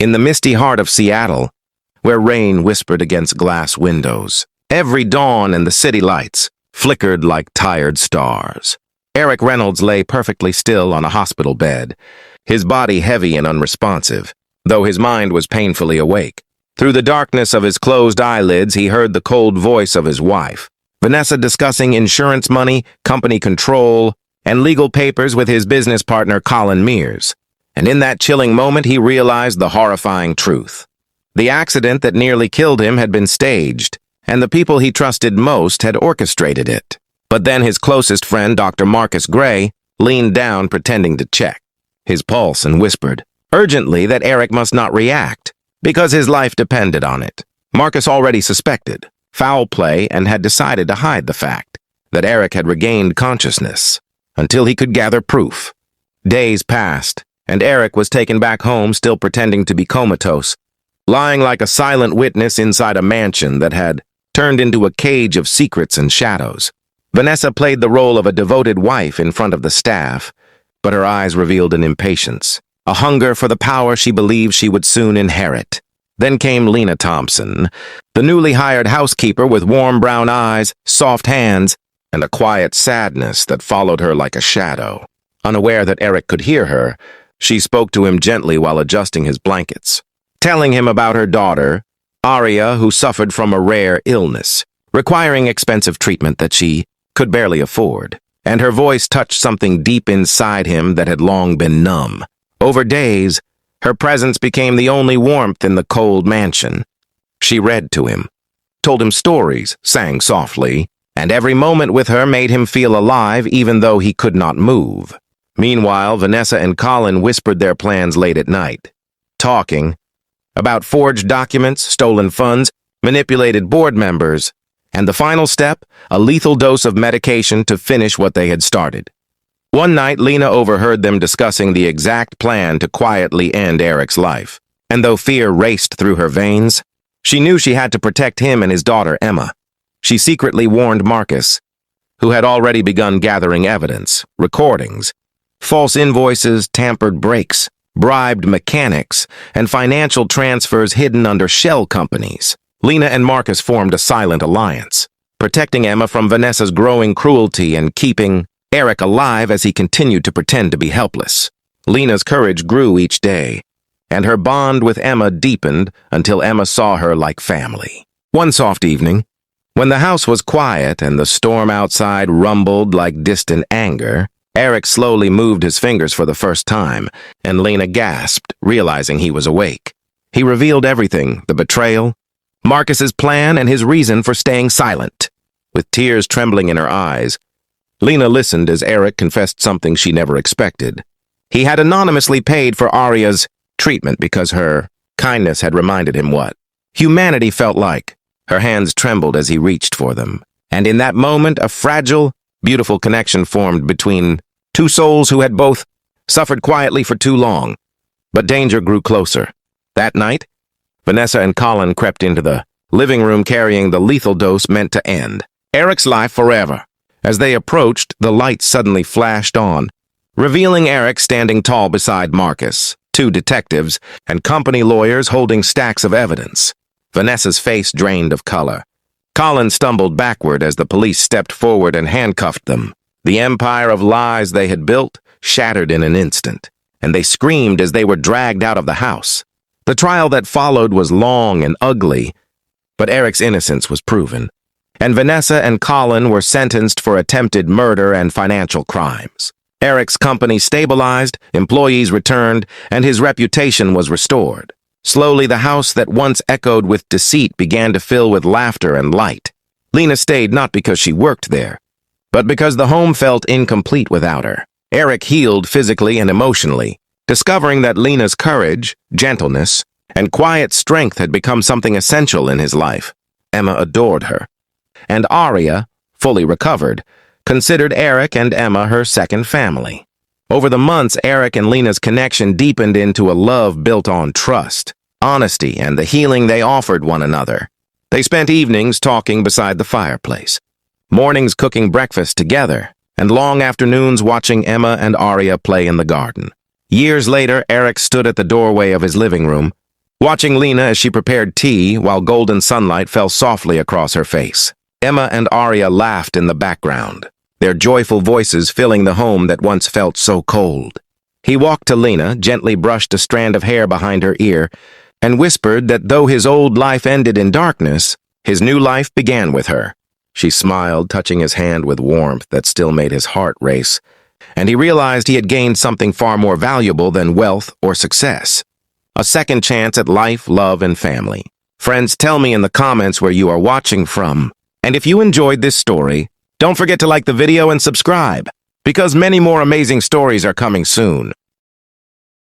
in the misty heart of Seattle, where rain whispered against glass windows. Every dawn and the city lights flickered like tired stars. Eric Reynolds lay perfectly still on a hospital bed, his body heavy and unresponsive, though his mind was painfully awake. Through the darkness of his closed eyelids, he heard the cold voice of his wife, Vanessa, discussing insurance money, company control, and legal papers with his business partner Colin Mears. And in that chilling moment, he realized the horrifying truth. The accident that nearly killed him had been staged, and the people he trusted most had orchestrated it. But then his closest friend, Dr. Marcus Gray, leaned down pretending to check his pulse and whispered urgently that Eric must not react, because his life depended on it. Marcus already suspected foul play and had decided to hide the fact that Eric had regained consciousness until he could gather proof. Days passed, and Eric was taken back home still pretending to be comatose, lying like a silent witness inside a mansion that had turned into a cage of secrets and shadows. Vanessa played the role of a devoted wife in front of the staff, but her eyes revealed an impatience, a hunger for the power she believed she would soon inherit. Then came Lena Thompson, the newly hired housekeeper with warm brown eyes, soft hands, and a quiet sadness that followed her like a shadow. Unaware that Eric could hear her, she spoke to him gently while adjusting his blankets, telling him about her daughter, Aria, who suffered from a rare illness, requiring expensive treatment that she could barely afford. And her voice touched something deep inside him that had long been numb. Over days, her presence became the only warmth in the cold mansion. She read to him, told him stories, sang softly, and every moment with her made him feel alive even though he could not move. Meanwhile, Vanessa and Colin whispered their plans late at night, talking about forged documents, stolen funds, manipulated board members, and the final step, a lethal dose of medication to finish what they had started. One night, Lena overheard them discussing the exact plan to quietly end Eric's life, and though fear raced through her veins, she knew she had to protect him and his daughter, Emma. She secretly warned Marcus, who had already begun gathering evidence, recordings, false invoices, tampered brakes, bribed mechanics, and financial transfers hidden under shell companies. Lena and Marcus formed a silent alliance, protecting Emma from Vanessa's growing cruelty and keeping Eric alive as he continued to pretend to be helpless. Lena's courage grew each day, and her bond with Emma deepened until Emma saw her like family. One soft evening, when the house was quiet and the storm outside rumbled like distant anger, Eric slowly moved his fingers for the first time, and Lena gasped, realizing he was awake. He revealed everything, the betrayal, Marcus's plan, and his reason for staying silent. With tears trembling in her eyes, Lena listened as Eric confessed something she never expected. He had anonymously paid for Aria's treatment because her kindness had reminded him what humanity felt like. Her hands trembled as he reached for them, and in that moment a fragile, beautiful connection formed between two souls who had both suffered quietly for too long. But danger grew closer. That night, Vanessa and Colin crept into the living room carrying the lethal dose meant to end Eric's life forever. As they approached, the lights suddenly flashed on, revealing Eric standing tall beside Marcus, two detectives, and company lawyers holding stacks of evidence. Vanessa's face drained of color. Colin stumbled backward as the police stepped forward and handcuffed them. The empire of lies they had built shattered in an instant, and they screamed as they were dragged out of the house. The trial that followed was long and ugly, but Eric's innocence was proven, and Vanessa and Colin were sentenced for attempted murder and financial crimes. Eric's company stabilized, employees returned, and his reputation was restored. Slowly, the house that once echoed with deceit began to fill with laughter and light. Lena stayed not because she worked there, but because the home felt incomplete without her. Eric healed physically and emotionally, discovering that Lena's courage, gentleness, and quiet strength had become something essential in his life. Emma adored her, and Aria, fully recovered, considered Eric and Emma her second family. Over the months, Eric and Lena's connection deepened into a love built on trust, honesty, and the healing they offered one another. They spent evenings talking beside the fireplace, mornings cooking breakfast together, and long afternoons watching Emma and Aria play in the garden. Years later, Eric stood at the doorway of his living room, watching Lena as she prepared tea while golden sunlight fell softly across her face. Emma and Arya laughed in the background, their joyful voices filling the home that once felt so cold. He walked to Lena, gently brushed a strand of hair behind her ear, and whispered that though his old life ended in darkness, his new life began with her. She smiled, touching his hand with warmth that still made his heart race, and he realized he had gained something far more valuable than wealth or success. A second chance at life, love, and family. Friends, tell me in the comments where you are watching from. And if you enjoyed this story, don't forget to like the video and subscribe, because many more amazing stories are coming soon.